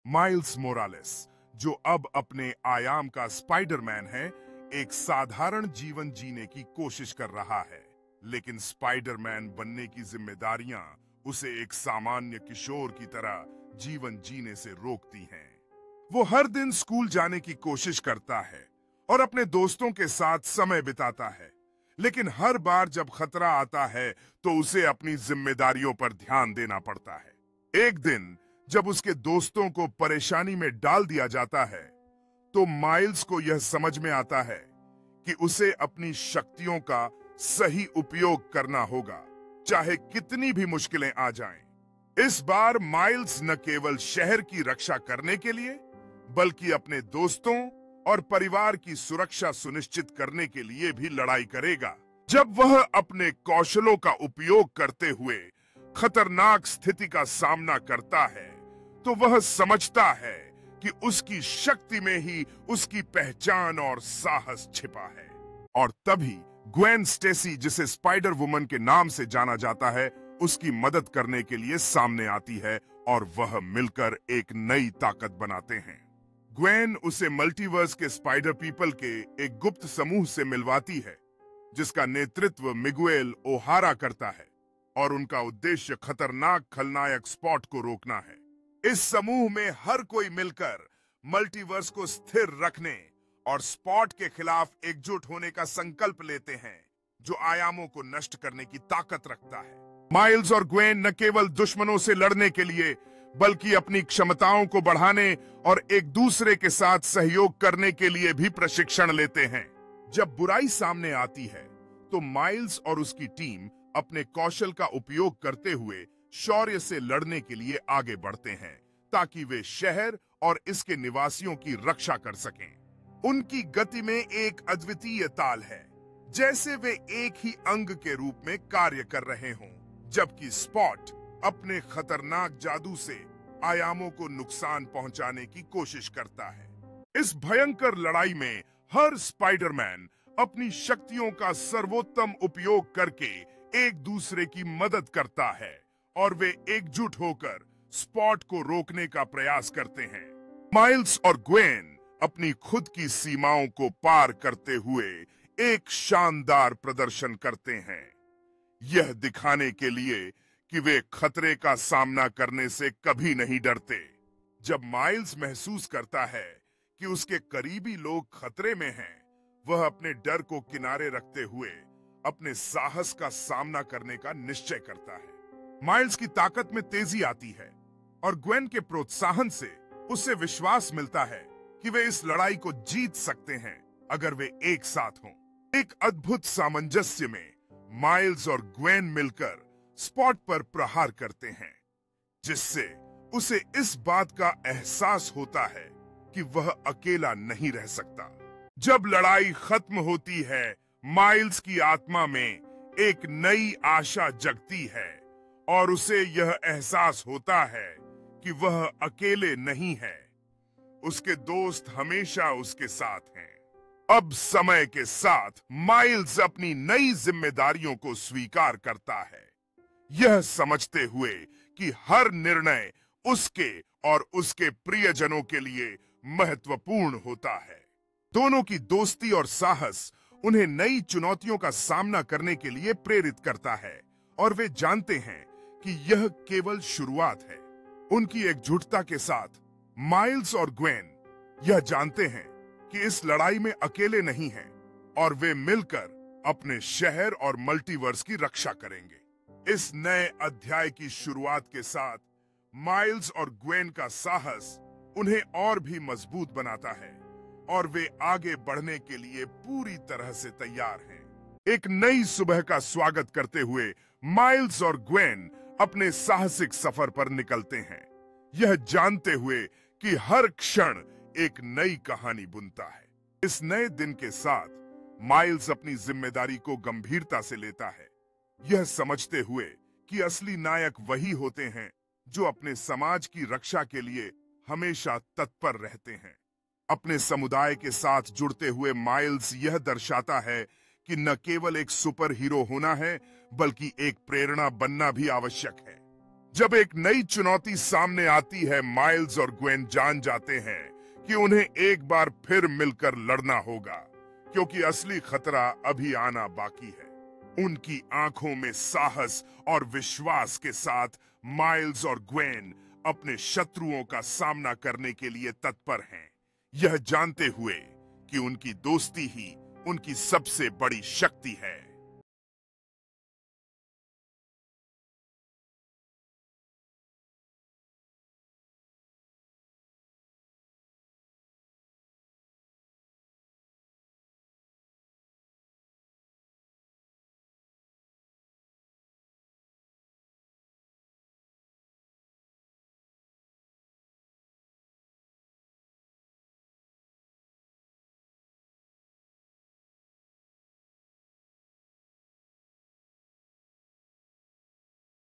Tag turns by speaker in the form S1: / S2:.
S1: Miles Morales, जो अब अपने आयाम का स्पाइडरमैन है, एक साधारण जीवन जीने की कोशिश कर रहा है। लेकिन स्पाइडरमैन बनने की जिम्मेदारियां उसे एक सामान्य किशोर की तरह जीवन जीने से रोकती हैं। वो हर दिन स्कूल जाने की कोशिश करता है और अपने दोस्तों के साथ समय बिताता है, लेकिन हर बार जब खतरा आता है तो उसे अपनी जिम्मेदारियों पर ध्यान देना पड़ता है। एक दिन जब उसके दोस्तों को परेशानी में डाल दिया जाता है, तो माइल्स को यह समझ में आता है कि उसे अपनी शक्तियों का सही उपयोग करना होगा, चाहे कितनी भी मुश्किलें आ जाएं। इस बार माइल्स न केवल शहर की रक्षा करने के लिए, बल्कि अपने दोस्तों और परिवार की सुरक्षा सुनिश्चित करने के लिए भी लड़ाई करेगा। जब वह अपने कौशलों का उपयोग करते हुए खतरनाक स्थिति का सामना करता है, तो वह समझता है कि उसकी शक्ति में ही उसकी पहचान और साहस छिपा है। और तभी ग्वेन स्टेसी, जिसे स्पाइडर वुमन के नाम से जाना जाता है, उसकी मदद करने के लिए सामने आती है और वह मिलकर एक नई ताकत बनाते हैं। ग्वेन उसे मल्टीवर्स के स्पाइडर पीपल के एक गुप्त समूह से मिलवाती है, जिसका नेतृत्व मिगुएल ओहारा करता है, और उनका उद्देश्य खतरनाक खलनायक स्पॉट को रोकना है। इस समूह में हर कोई मिलकर मल्टीवर्स को स्थिर रखने और स्पॉट के खिलाफ एकजुट होने का संकल्प लेते हैं, जो आयामों को नष्ट करने की ताकत रखता है। माइल्स और ग्वेन न केवल दुश्मनों से लड़ने के लिए, बल्कि अपनी क्षमताओं को बढ़ाने और एक दूसरे के साथ सहयोग करने के लिए भी प्रशिक्षण लेते हैं। जब बुराई सामने आती है, तो माइल्स और उसकी टीम अपने कौशल का उपयोग करते हुए शौर्य से लड़ने के लिए आगे बढ़ते हैं, ताकि वे शहर और इसके निवासियों की रक्षा कर सकें। उनकी गति में एक अद्वितीय ताल है, जैसे वे एक ही अंग के रूप में कार्य कर रहे हों, जबकि स्पॉट अपने खतरनाक जादू से आयामों को नुकसान पहुंचाने की कोशिश करता है। इस भयंकर लड़ाई में हर स्पाइडरमैन अपनी शक्तियों का सर्वोत्तम उपयोग करके एक दूसरे की मदद करता है, और वे एकजुट होकर स्पॉट को रोकने का प्रयास करते हैं। माइल्स और ग्वेन अपनी खुद की सीमाओं को पार करते हुए एक शानदार प्रदर्शन करते हैं, यह दिखाने के लिए कि वे खतरे का सामना करने से कभी नहीं डरते। जब माइल्स महसूस करता है कि उसके करीबी लोग खतरे में हैं, वह अपने डर को किनारे रखते हुए अपने साहस का सामना करने का निश्चय करता है। माइल्स की ताकत में तेजी आती है, और ग्वेन के प्रोत्साहन से उसे विश्वास मिलता है कि वे इस लड़ाई को जीत सकते हैं, अगर वे एक साथ हों। एक अद्भुत सामंजस्य में माइल्स और ग्वेन मिलकर स्पॉट पर प्रहार करते हैं, जिससे उसे इस बात का एहसास होता है कि वह अकेला नहीं रह सकता। जब लड़ाई खत्म होती है, माइल्स की आत्मा में एक नई आशा जगती है, और उसे यह एहसास होता है कि वह अकेले नहीं है, उसके दोस्त हमेशा उसके साथ हैं। अब समय के साथ माइल्स अपनी नई जिम्मेदारियों को स्वीकार करता है, यह समझते हुए कि हर निर्णय उसके और उसके प्रियजनों के लिए महत्वपूर्ण होता है। दोनों की दोस्ती और साहस उन्हें नई चुनौतियों का सामना करने के लिए प्रेरित करता है, और वे जानते हैं कि यह केवल शुरुआत है। उनकी एकजुटता के साथ माइल्स और ग्वेन यह जानते हैं कि इस लड़ाई में अकेले नहीं हैं, और वे मिलकर अपने शहर और मल्टीवर्स की रक्षा करेंगे। इस नए अध्याय की शुरुआत के साथ माइल्स और ग्वेन का साहस उन्हें और भी मजबूत बनाता है, और वे आगे बढ़ने के लिए पूरी तरह से तैयार हैं। एक नई सुबह का स्वागत करते हुए माइल्स और ग्वेन अपने साहसिक सफर पर निकलते हैं, यह जानते हुए कि हर क्षण एक नई कहानी बुनता है। इस नए दिन के साथ माइल्स अपनी जिम्मेदारी को गंभीरता से लेता है, यह समझते हुए कि असली नायक वही होते हैं जो अपने समाज की रक्षा के लिए हमेशा तत्पर रहते हैं। अपने समुदाय के साथ जुड़ते हुए माइल्स यह दर्शाता है कि न केवल एक सुपर हीरो होना है, बल्कि एक प्रेरणा बनना भी आवश्यक है। जब एक नई चुनौती सामने आती है, माइल्स और ग्वेन जान जाते हैं कि उन्हें एक बार फिर मिलकर लड़ना होगा, क्योंकि असली खतरा अभी आना बाकी है। उनकी आंखों में साहस और विश्वास के साथ माइल्स और ग्वेन अपने शत्रुओं का सामना करने के लिए तत्पर हैं, यह जानते हुए कि उनकी दोस्ती ही उनकी सबसे बड़ी शक्ति है।